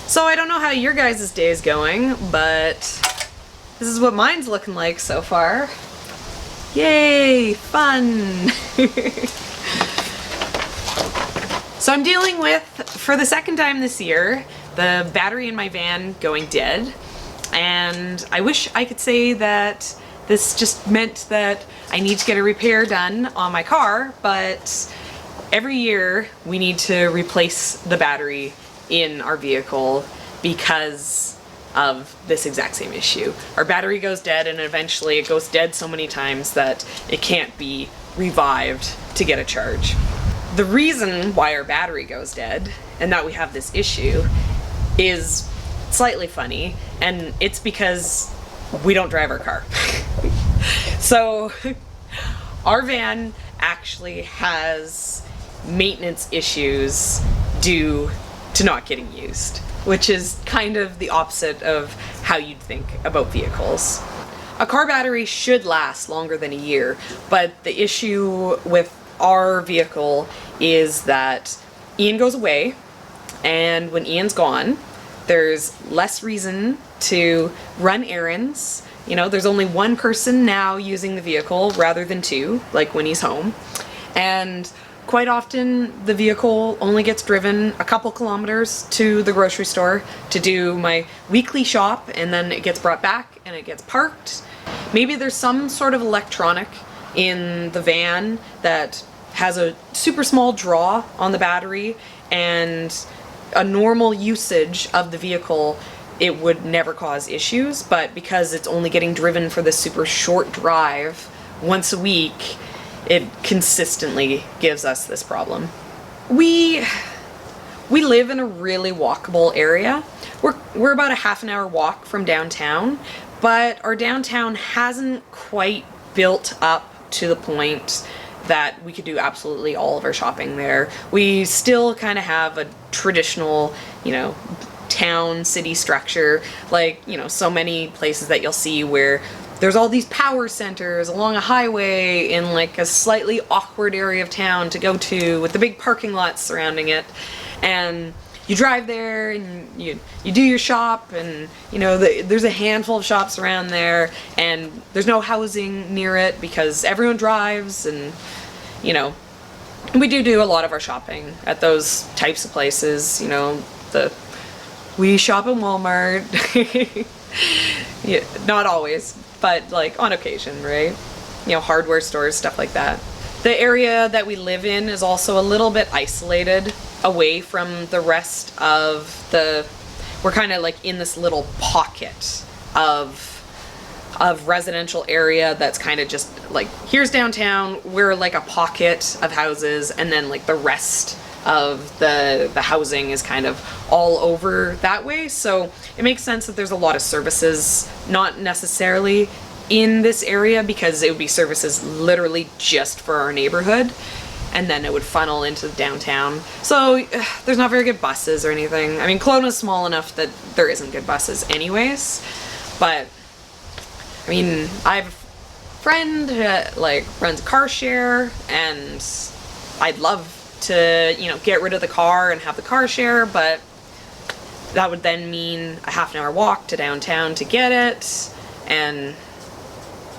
So I don't know how your guys' day is going, but this is what mine's looking like so far. Yay, fun! So I'm dealing with, for the second time this year, the battery in my van going dead. And I wish I could say that this just meant that I need to get a repair done on my car, but every year we need to replace the battery in our vehicle because of this exact same issue. Our battery goes dead, and eventually it goes dead so many times that it can't be revived to get a charge. The reason why our battery goes dead and that we have this issue is slightly funny, and it's because we don't drive our car. So our van actually has maintenance issues due to not getting used, which is kind of the opposite of how you'd think about vehicles. A car battery should last longer than a year, but the issue with our vehicle is that Ian goes away, and when Ian's gone, there's less reason to run errands. You know, there's only one person now using the vehicle rather than two, like when he's home. And quite often the vehicle only gets driven a couple kilometers to the grocery store to do my weekly shop, and then it gets brought back and it gets parked. Maybe there's some sort of electronic in the van that has a super small draw on the battery, and a normal usage of the vehicle it would never cause issues, but because it's only getting driven for this super short drive once a week, it consistently gives us this problem. We live in a really walkable area. We're about a half an hour walk from downtown, but our downtown hasn't quite built up to the point that we could do absolutely all of our shopping there. We still kind of have a traditional, town city structure, like, so many places that you'll see where there's all these power centers along a highway in like a slightly awkward area of town to go to, with the big parking lots surrounding it. And you drive there and you do your shop, and there's a handful of shops around there, and there's no housing near it because everyone drives, and we do a lot of our shopping at those types of places. We shop in Walmart. Yeah, not always, but like on occasion, right? Hardware stores, stuff like that. The area that we live in is also a little bit isolated away from the rest of we're kind of like in this little pocket of residential area that's kind of just like, here's downtown, we're like a pocket of houses, and then like the rest of the housing is kind of all over that way. So it makes sense that there's a lot of services not necessarily in this area, because it would be services literally just for our neighborhood, and then it would funnel into downtown. So there's not very good buses or anything. I mean, Kelowna's small enough that there isn't good buses anyways, but I mean, I have a friend that like runs a car share, and I'd love to, get rid of the car and have the car share, but that would then mean a half an hour walk to downtown to get it, and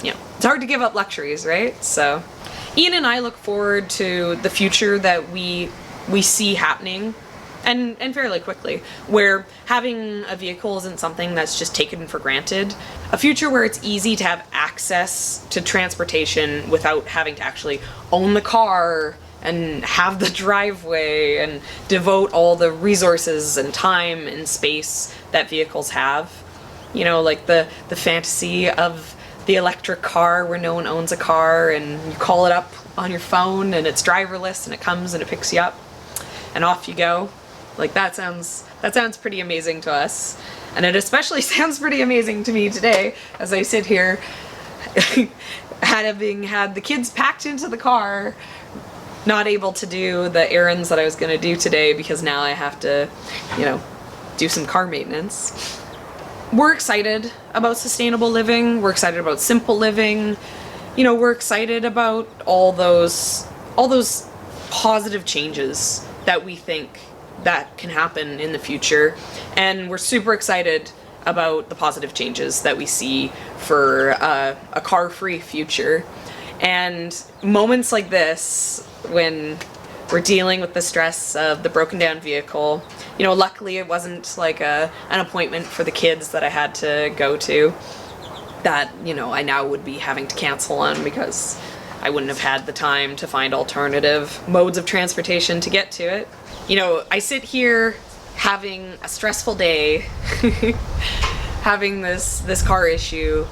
it's hard to give up luxuries, right? So Ian and I look forward to the future that we see happening, and fairly quickly, where having a vehicle isn't something that's just taken for granted. A future where it's easy to have access to transportation without having to actually own the car and have the driveway and devote all the resources and time and space that vehicles have. Like the fantasy of the electric car where no one owns a car, and you call it up on your phone and it's driverless, and it comes and it picks you up and off you go. Like that sounds pretty amazing to us. And it especially sounds pretty amazing to me today as I sit here having had the kids packed into the car, not able to do the errands that I was going to do today because now I have to, do some car maintenance. We're excited about sustainable living. We're excited about simple living. We're excited about all those positive changes that we think that can happen in the future. And we're super excited about the positive changes that we see for a car-free future. And moments like this, when we're dealing with the stress of the broken down vehicle, you know, luckily it wasn't like an appointment for the kids that I had to go to that, you know, I now would be having to cancel on because I wouldn't have had the time to find alternative modes of transportation to get to it. You know, I sit here having a stressful day, having this car issue,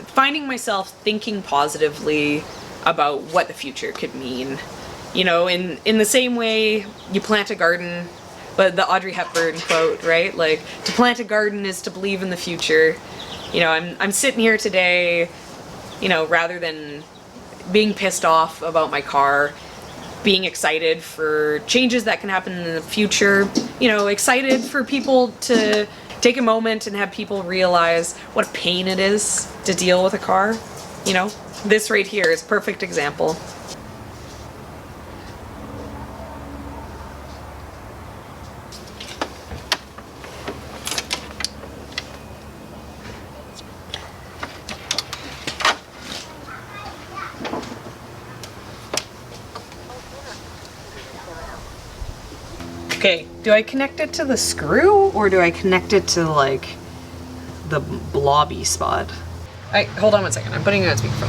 finding myself thinking positively about what the future could mean. You know, in the same way you plant a garden, but the Audrey Hepburn quote, right? Like, to plant a garden is to believe in the future. You know, I'm sitting here today, you know, rather than being pissed off about my car, being excited for changes that can happen in the future, you know, excited for people to take a moment and have people realize what a pain it is to deal with a car. You know, this right here is a perfect example. Okay, do I connect it to the screw or do I connect it to like the blobby spot? Hold on one second, I'm putting it on speakerphone.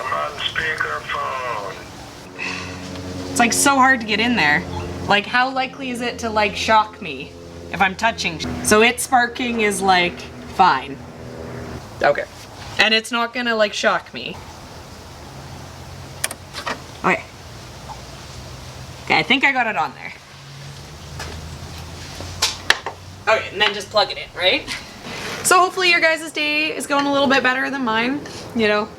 I'm on speakerphone. It's like so hard to get in there. Like, how likely is it to like shock me if I'm touching? So it sparking is like fine. Okay. And it's not gonna like shock me. Okay. Okay, I think I got it on there. Okay, and then just plug it in, right? So hopefully your guys' day is going a little bit better than mine. You know,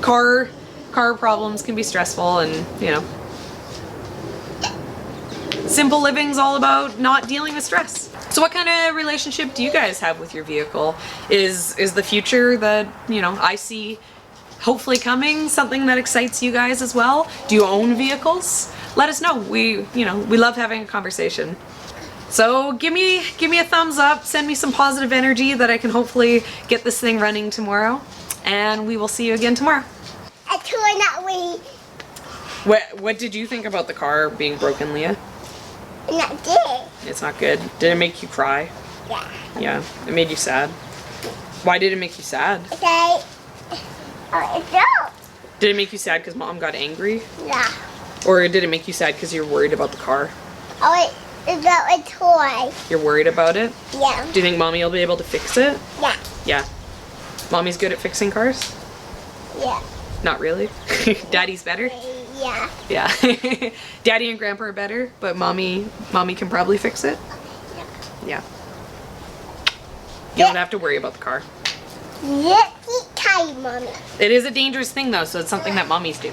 car problems can be stressful, and you know, simple living's all about not dealing with stress. So what kind of relationship do you guys have with your vehicle? Is the future that, you know, I see hopefully coming something that excites you guys as well? Do you own vehicles? Let us know. We love having a conversation. So give me a thumbs up, send me some positive energy that I can hopefully get this thing running tomorrow, and we will see you again tomorrow. What did you think about the car being broken, Leah? Not good. It's not good. Did it make you cry? Yeah. Yeah, it made you sad. Why did it make you sad? Okay. Oh, it's out. Did it make you sad because Mom got angry? Yeah. Or did it make you sad because you're worried about the car? Oh, it's about a toy. You're worried about it? Yeah. Do you think Mommy will be able to fix it? Yeah. Yeah. Mommy's good at fixing cars? Yeah. Not really. Daddy's better? Yeah. Yeah. Daddy and Grandpa are better, but Mommy can probably fix it? Yeah. You don't have to worry about the car. Let's eat time, Mommy. It is a dangerous thing though, so it's something that mommies do.